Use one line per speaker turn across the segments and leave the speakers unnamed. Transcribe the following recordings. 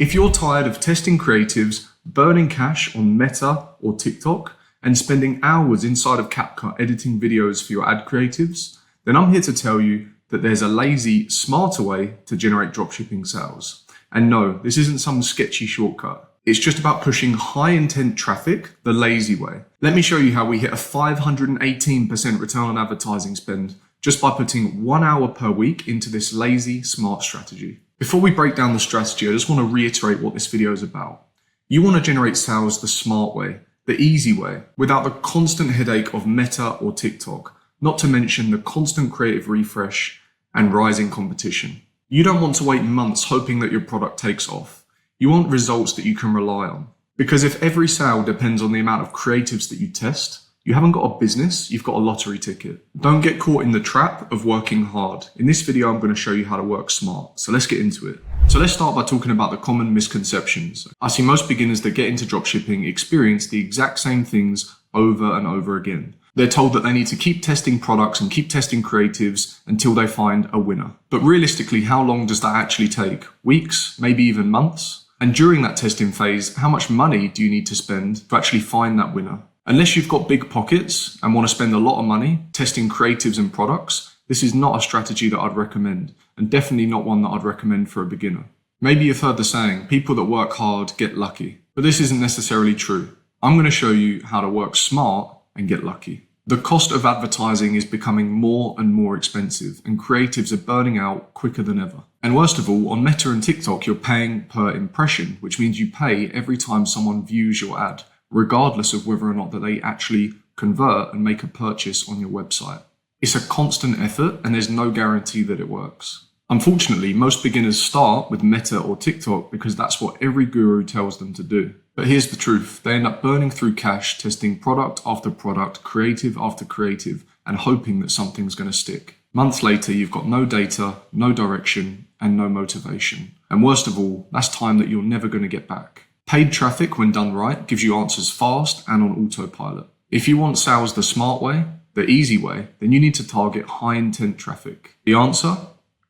If you're tired of testing creatives, burning cash on Meta or TikTok, and spending hours inside of CapCut editing videos for your ad creatives, then I'm here to tell you that there's a lazy, smarter way to generate dropshipping sales. And no, this isn't some sketchy shortcut. It's just about pushing high intent traffic the lazy way. Let me show you how we hit a 518% return on advertising spend just by putting 1 hour per week into this lazy, smart strategy. Before we break down the strategy, I just want to reiterate what this video is about. You want to generate sales the smart way, the easy way, without the constant headache of Meta or TikTok, not to mention the constant creative refresh and rising competition. You don't want to wait months hoping that your product takes off. You want results that you can rely on. Because if every sale depends on the amount of creatives that you test, you haven't got a business, you've got a lottery ticket. Don't get caught in the trap of working hard. In this video, I'm going to show you how to work smart. So let's get into it. So let's start by talking about the common misconceptions. I see most beginners that get into dropshipping experience the exact same things over and over again. They're told that they need to keep testing products and keep testing creatives until they find a winner. But realistically, how long does that actually take? Weeks, maybe even months? And during that testing phase, how much money do you need to spend to actually find that winner? Unless you've got big pockets and want to spend a lot of money testing creatives and products, this is not a strategy that I'd recommend, and definitely not one that I'd recommend for a beginner. Maybe you've heard the saying, people that work hard get lucky, but this isn't necessarily true. I'm going to show you how to work smart and get lucky. The cost of advertising is becoming more and more expensive, and creatives are burning out quicker than ever. And worst of all, on Meta and TikTok, you're paying per impression, which means you pay every time someone views your ad, regardless of whether or not that they actually convert and make a purchase on your website. It's a constant effort, and there's no guarantee that it works. Unfortunately, most beginners start with Meta or TikTok because that's what every guru tells them to do. But here's the truth, they end up burning through cash, testing product after product, creative after creative, and hoping that something's going to stick. Months later, you've got no data, no direction, and no motivation. And worst of all, that's time that you're never going to get back. Paid traffic, when done right, gives you answers fast and on autopilot. If you want sales the smart way, the easy way, then you need to target high intent traffic. The answer?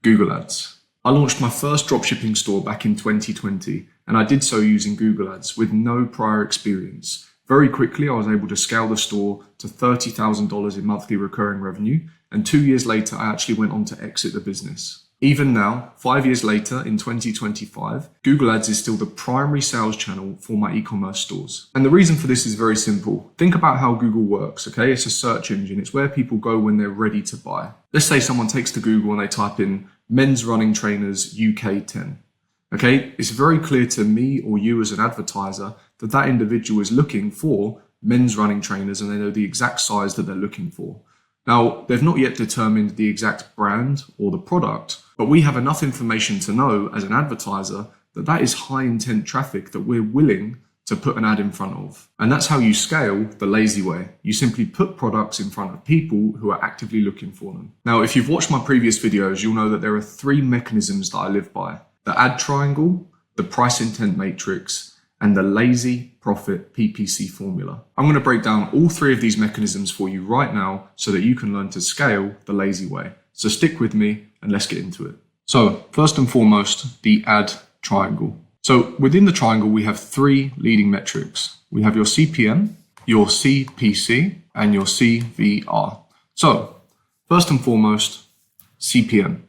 Google Ads. I launched my first dropshipping store back in 2020, and I did so using Google Ads with no prior experience. Very quickly, I was able to scale the store to $30,000 in monthly recurring revenue, and 2 years later, I actually went on to exit the business. Even now, 5 years later in 2025, Google Ads is still the primary sales channel for my e-commerce stores. And the reason for this is very simple. Think about how Google works, okay? It's a search engine. It's where people go when they're ready to buy. Let's say someone takes to Google and they type in men's running trainers UK 10. Okay, it's very clear to me or you as an advertiser that that individual is looking for men's running trainers and they know the exact size that they're looking for. Now, they've not yet determined the exact brand or the product, but we have enough information to know as an advertiser that that is high intent traffic that we're willing to put an ad in front of. And that's how you scale the lazy way. You simply put products in front of people who are actively looking for them. Now, if you've watched my previous videos, you'll know that there are 3 mechanisms that I live by: the ad triangle, the price intent matrix, and the lazy profit PPC formula. I'm going to break down all 3 of these mechanisms for you right now so that you can learn to scale the lazy way. So stick with me and let's get into it. So first and foremost, the ad triangle. So within the triangle, we have 3 leading metrics. We have your CPM, your CPC, and your CVR. So first and foremost, CPM.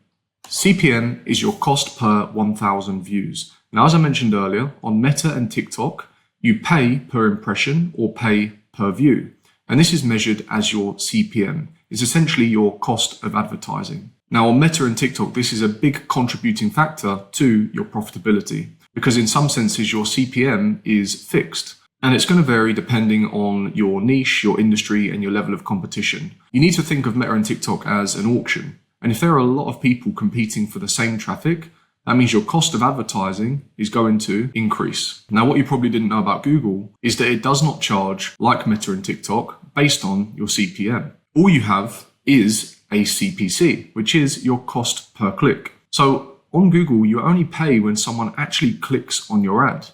CPM is your cost per 1,000 views. Now, as I mentioned earlier, on Meta and TikTok, you pay per impression or pay per view. And this is measured as your CPM. It's essentially your cost of advertising. Now, on Meta and TikTok, this is a big contributing factor to your profitability because in some senses, your CPM is fixed. And it's going to vary depending on your niche, your industry, and your level of competition. You need to think of Meta and TikTok as an auction. And if there are a lot of people competing for the same traffic, that means your cost of advertising is going to increase. Now, what you probably didn't know about Google is that it does not charge like Meta and TikTok based on your CPM. All you have is a CPC, which is your cost per click. So on Google, you only pay when someone actually clicks on your ad.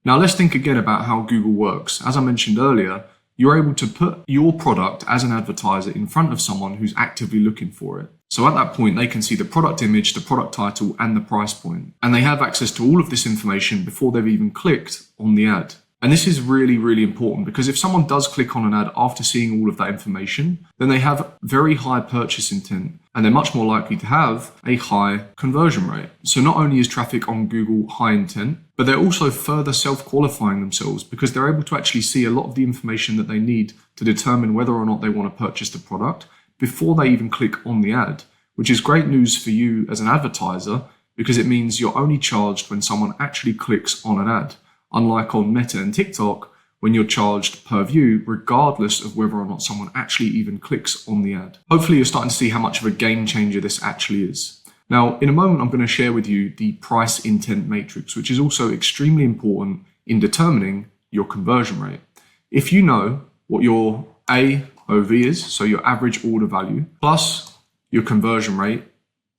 Now, let's think again about how Google works. As I mentioned earlier, you're able to put your product as an advertiser in front of someone who's actively looking for it. So at that point, they can see the product image, the product title, and the price point. And they have access to all of this information before they've even clicked on the ad. And this is really, really important because if someone does click on an ad after seeing all of that information, then they have very high purchase intent and they're much more likely to have a high conversion rate. So not only is traffic on Google high intent, but they're also further self-qualifying themselves because they're able to actually see a lot of the information that they need to determine whether or not they want to purchase the product before they even click on the ad, which is great news for you as an advertiser because it means you're only charged when someone actually clicks on an ad. Unlike on Meta and TikTok, when you're charged per view, regardless of whether or not someone actually even clicks on the ad. Hopefully you're starting to see how much of a game changer this actually is. Now, in a moment, I'm going to share with you the price intent matrix, which is also extremely important in determining your conversion rate. If you know what your AOV is, so your average order value, plus your conversion rate,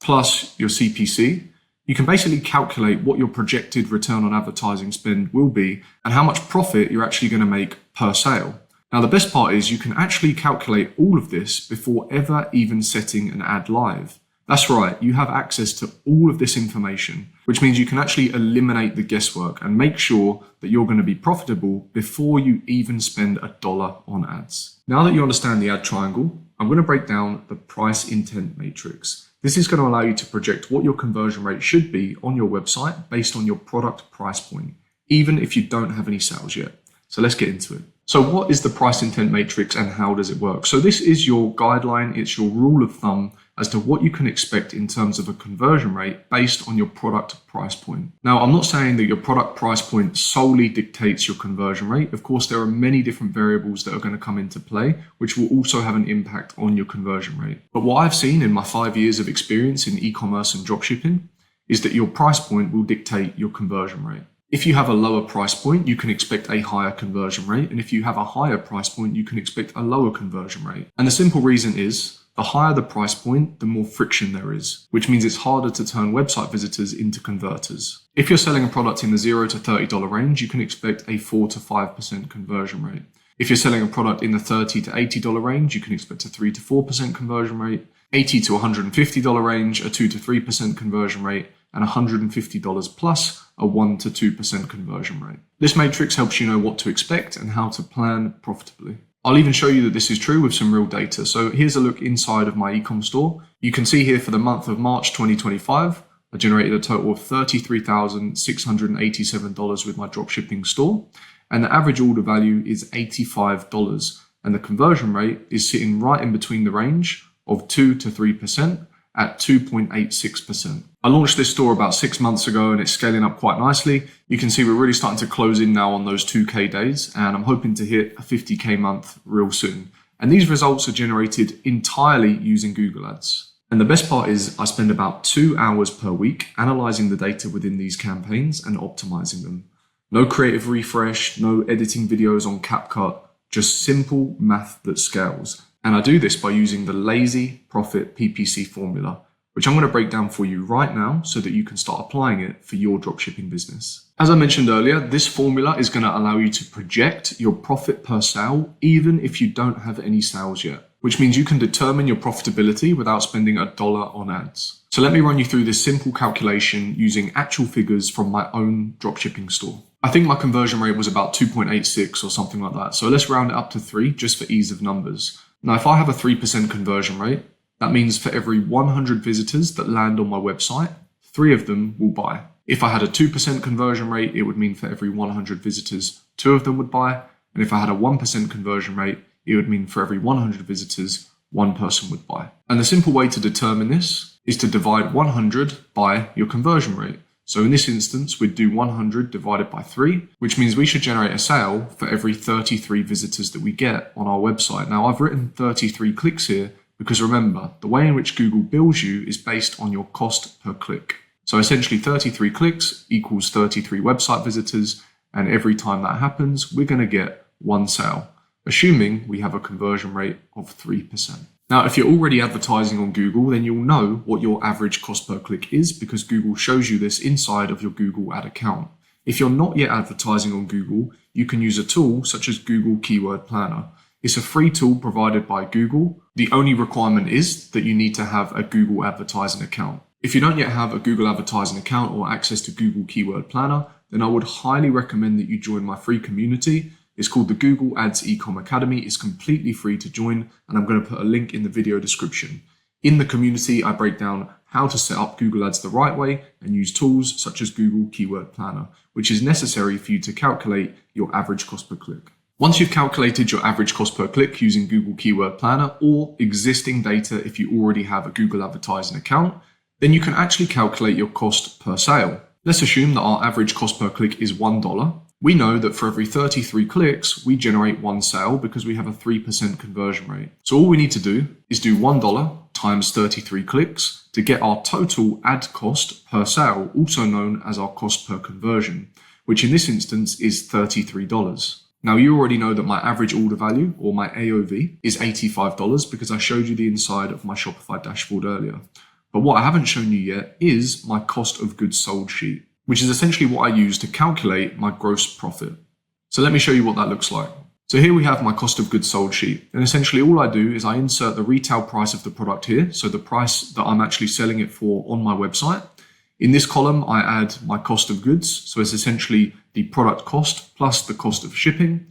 plus your CPC, you can basically calculate what your projected return on advertising spend will be and how much profit you're actually going to make per sale. Now, the best part is you can actually calculate all of this before ever even setting an ad live. That's right, you have access to all of this information, which means you can actually eliminate the guesswork and make sure that you're going to be profitable before you even spend $1 on ads. Now that you understand the ad triangle, I'm going to break down the price intent matrix. This is going to allow you to project what your conversion rate should be on your website based on your product price point, even if you don't have any sales yet. So let's get into it. So what is the price intent matrix and how does it work? So this is your guideline, it's your rule of thumb as to what you can expect in terms of a conversion rate based on your product price point. Now, I'm not saying that your product price point solely dictates your conversion rate. Of course, there are many different variables that are going to come into play, which will also have an impact on your conversion rate. But what I've seen in my 5 years of experience in e-commerce and dropshipping is that your price point will dictate your conversion rate. If you have a lower price point, you can expect a higher conversion rate. And if you have a higher price point, you can expect a lower conversion rate. And the simple reason is the higher the price point, the more friction there is, which means it's harder to turn website visitors into converters. If you're selling a product in the $0 to $30 range, you can expect a 4 to 5% conversion rate. If you're selling a product in the $30 to $80 range, you can expect a 3 to 4% conversion rate. $80 to $150 range, a 2 to 3% conversion rate, and $150 plus a 1 to 2% conversion rate. This matrix helps you know what to expect and how to plan profitably. I'll even show you that this is true with some real data. So here's a look inside of my ecom store. You can see here for the month of March 2025, I generated a total of $33,687 with my dropshipping store. And the average order value is $85. And the conversion rate is sitting right in between the range of 2 to 3% at 2.86%. I launched this store about 6 months ago and it's scaling up quite nicely. You can see we're really starting to close in now on those 2K days and I'm hoping to hit a 50K month real soon. And these results are generated entirely using Google Ads. And the best part is I spend about 2 hours per week analyzing the data within these campaigns and optimizing them. No creative refresh, no editing videos on CapCut, just simple math that scales. And I do this by using the Lazy Profit PPC formula, which I'm going to break down for you right now so that you can start applying it for your dropshipping business. As I mentioned earlier, this formula is going to allow you to project your profit per sale, even if you don't have any sales yet, which means you can determine your profitability without spending $1 on ads. So let me run you through this simple calculation using actual figures from my own dropshipping store. I think my conversion rate was about 2.86 or something like that. So let's round it up to 3 just for ease of numbers. Now, if I have a 3% conversion rate, that means for every 100 visitors that land on my website, 3 of them will buy. If I had a 2% conversion rate, it would mean for every 100 visitors, 2 of them would buy. And if I had a 1% conversion rate, it would mean for every 100 visitors, 1 person would buy. And the simple way to determine this is to divide 100 by your conversion rate. So in this instance, we'd do 100 divided by 3, which means we should generate a sale for every 33 visitors that we get on our website. Now, I've written 33 clicks here because remember, the way in which Google bills you is based on your cost per click. So essentially 33 clicks equals 33 website visitors. And every time that happens, we're going to get 1 sale, assuming we have a conversion rate of 3%. Now, if you're already advertising on Google, then you'll know what your average cost per click is because Google shows you this inside of your Google ad account. If you're not yet advertising on Google, you can use a tool such as Google Keyword Planner. It's a free tool provided by Google. The only requirement is that you need to have a Google advertising account. If you don't yet have a Google advertising account or access to Google Keyword Planner, then I would highly recommend that you join my free community. It's called the Google Ads Ecom Academy. It's completely free to join, and I'm going to put a link in the video description. In the community, I break down how to set up Google Ads the right way and use tools such as Google Keyword Planner, which is necessary for you to calculate your average cost per click. Once you've calculated your average cost per click using Google Keyword Planner or existing data if you already have a Google advertising account, then you can actually calculate your cost per sale. Let's assume that our average cost per click is $1. We know that for every 33 clicks, we generate one sale because we have a 3% conversion rate. So all we need to do is do $1 times 33 clicks to get our total ad cost per sale, also known as our cost per conversion, which in this instance is $33. Now you already know that my average order value, or my AOV, is $85 because I showed you the inside of my Shopify dashboard earlier. But what I haven't shown you yet is my cost of goods sold sheet, which is essentially what I use to calculate my gross profit. So let me show you what that looks like. So here we have my cost of goods sold sheet. And essentially all I do is I insert the retail price of the product here. So the price that I'm actually selling it for on my website. In this column, I add my cost of goods. So it's essentially the product cost plus the cost of shipping.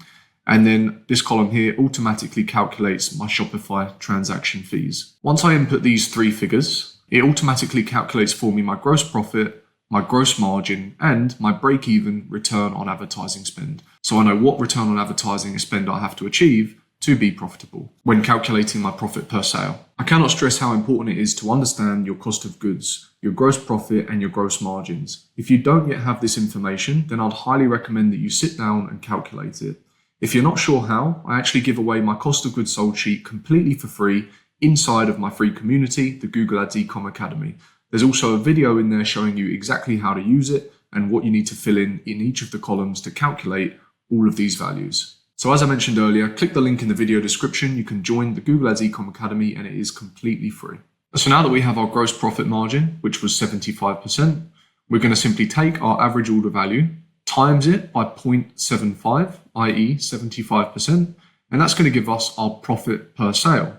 And then this column here automatically calculates my Shopify transaction fees. Once I input these three figures, it automatically calculates for me my gross profit, my gross margin, and my break-even return on advertising spend. So I know what return on advertising spend I have to achieve to be profitable when calculating my profit per sale. I cannot stress how important it is to understand your cost of goods, your gross profit, and your gross margins. If you don't yet have this information, then I'd highly recommend that you sit down and calculate it. If you're not sure how, I actually give away my cost of goods sold sheet completely for free inside of my free community, the Google Ads Ecom Academy. There's also a video in there showing you exactly how to use it and what you need to fill in each of the columns to calculate all of these values. So as I mentioned earlier, click the link in the video description. You can join the Google Ads Ecom Academy and it is completely free. So now that we have our gross profit margin, which was 75%, we're going to simply take our average order value, times it by 0.75, i.e. 75%, and that's going to give us our profit per sale,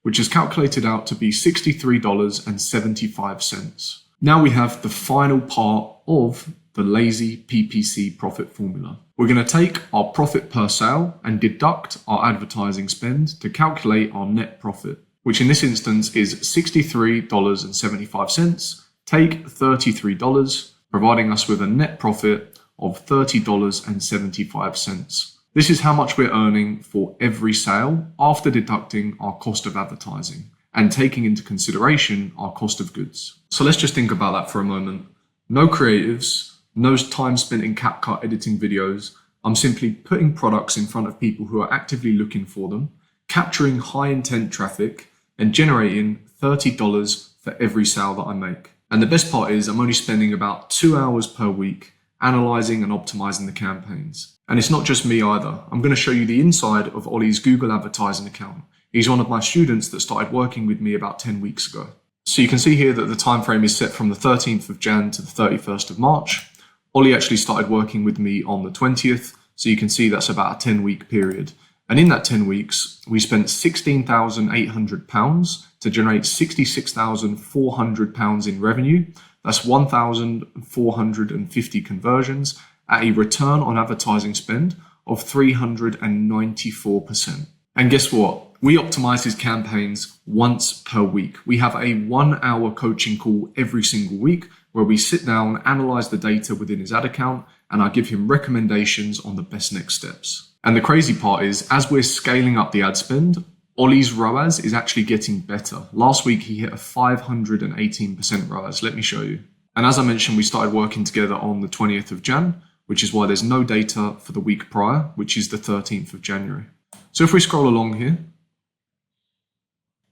which is calculated out to be $63.75. Now we have the final part of the lazy PPC profit formula. We're going to take our profit per sale and deduct our advertising spend to calculate our net profit, which in this instance is $63.75. Take $33, providing us with a net profit of $30.75. This is how much we're earning for every sale after deducting our cost of advertising and taking into consideration our cost of goods. So let's just think about that for a moment. No creatives, no time spent in CapCut editing videos. I'm simply putting products in front of people who are actively looking for them, capturing high intent traffic, and generating $30 for every sale that I make. And the best part is I'm only spending about 2 hours per week analyzing and optimizing the campaigns. And it's not just me either. I'm going to show you the inside of Ollie's Google advertising account. He's one of my students that started working with me about 10 weeks ago. So you can see here that the time frame is set from the 13th of Jan to the 31st of March. Ollie actually started working with me on the 20th. So you can see that's about a 10-week period. And in that 10 weeks, we spent £16,800 to generate £66,400 in revenue. That's 1,450 conversions at a return on advertising spend of 394%. And guess what? We optimize his campaigns once per week. We have a 1-hour coaching call every single week where we sit down, analyze the data within his ad account, and I give him recommendations on the best next steps. And the crazy part is, as we're scaling up the ad spend, Ollie's ROAS is actually getting better. Last week, he hit a 518% ROAS. Let me show you. And as I mentioned, we started working together on the 20th of Jan, which is why there's no data for the week prior, which is the 13th of January. So if we scroll along here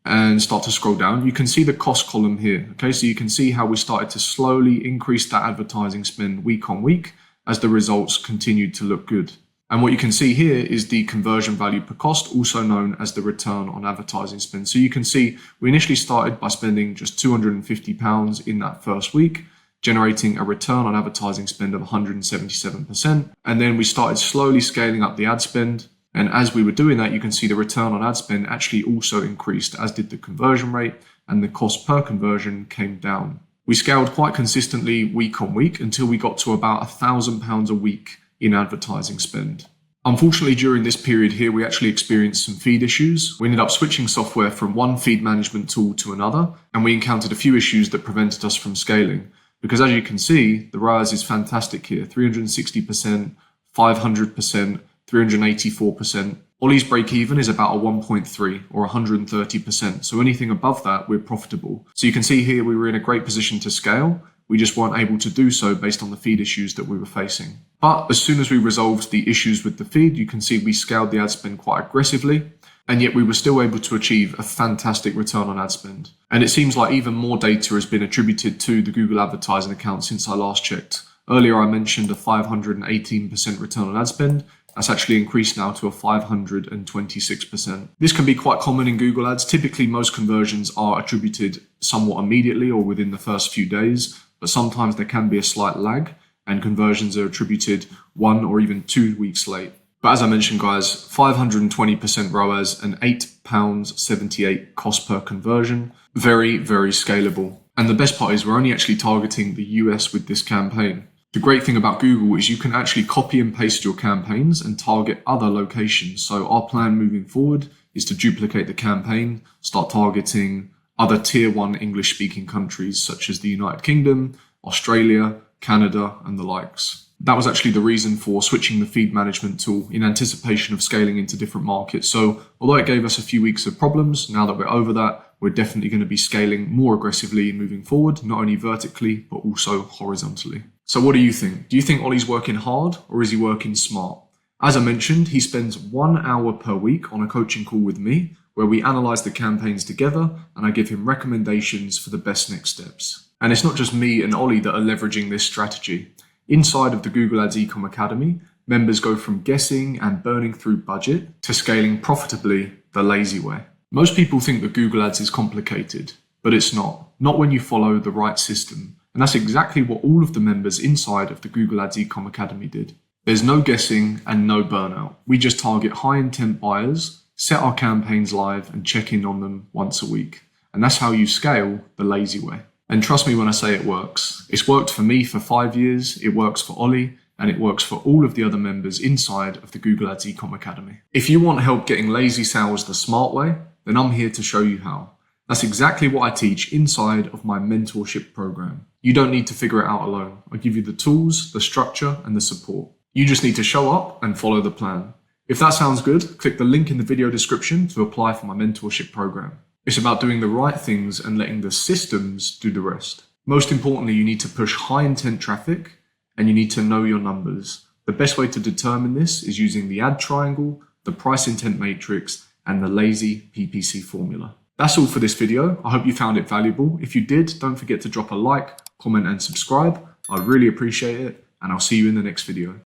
and start to scroll down, you can see the cost column here. Okay, so you can see how we started to slowly increase that advertising spend week on week as the results continued to look good. And what you can see here is the conversion value per cost, also known as the return on advertising spend. So you can see we initially started by spending just £250 in that first week, generating a return on advertising spend of 177%. And then we started slowly scaling up the ad spend. And as we were doing that, you can see the return on ad spend actually also increased, as did the conversion rate, and the cost per conversion came down. We scaled quite consistently week on week until we got to about £1,000 a week in advertising spend. Unfortunately, during this period here, we actually experienced some feed issues. We ended up switching software from one feed management tool to another, and we encountered a few issues that prevented us from scaling. Because as you can see, the ROAS is fantastic here, 360%, 500%, 384%. Ollie's break even is about a 1.3 or 130%. So anything above that, we're profitable. So you can see here, we were in a great position to scale. We just weren't able to do so based on the feed issues that we were facing. But as soon as we resolved the issues with the feed, you can see we scaled the ad spend quite aggressively, and yet we were still able to achieve a fantastic return on ad spend. And it seems like even more data has been attributed to the Google advertising account since I last checked. Earlier, I mentioned a 518% return on ad spend. That's actually increased now to a 526%. This can be quite common in Google Ads. Typically, most conversions are attributed somewhat immediately or within the first few days, but sometimes there can be a slight lag and conversions are attributed 1 or even 2 weeks late. But as I mentioned, guys, 520% ROAS and £8.78 cost per conversion. Very, very scalable. And the best part is we're only actually targeting the US with this campaign. The great thing about Google is you can actually copy and paste your campaigns and target other locations. So our plan moving forward is to duplicate the campaign, start targeting other tier 1 English speaking countries such as the United Kingdom, Australia, Canada, and the likes. That was actually the reason for switching the feed management tool in anticipation of scaling into different markets. So although it gave us a few weeks of problems, now that we're over that, we're definitely going to be scaling more aggressively moving forward, not only vertically, but also horizontally. So what do you think? Do you think Ollie's working hard or is he working smart? As I mentioned, he spends 1 hour per week on a coaching call with me where we analyze the campaigns together and I give him recommendations for the best next steps. And it's not just me and Ollie that are leveraging this strategy. Inside of the Google Ads Ecom Academy, members go from guessing and burning through budget to scaling profitably the lazy way. Most people think that Google Ads is complicated, but it's not. Not when you follow the right system. And that's exactly what all of the members inside of the Google Ads Ecom Academy did. There's no guessing and no burnout. We just target high intent buyers, set our campaigns live and check in on them once a week. And that's how you scale the lazy way. And trust me when I say it works. It's worked for me for 5 years, it works for Ollie, and it works for all of the other members inside of the Google Ads Ecom Academy. If you want help getting lazy sales the smart way, then I'm here to show you how. That's exactly what I teach inside of my mentorship program. You don't need to figure it out alone. I give you the tools, the structure, and the support. You just need to show up and follow the plan. If that sounds good, click the link in the video description to apply for my mentorship program. It's about doing the right things and letting the systems do the rest. Most importantly, you need to push high intent traffic and you need to know your numbers. The best way to determine this is using the ad triangle, the price intent matrix, and the lazy PPC formula. That's all for this video. I hope you found it valuable. If you did, don't forget to drop a like, comment, and subscribe. I really appreciate it, and I'll see you in the next video.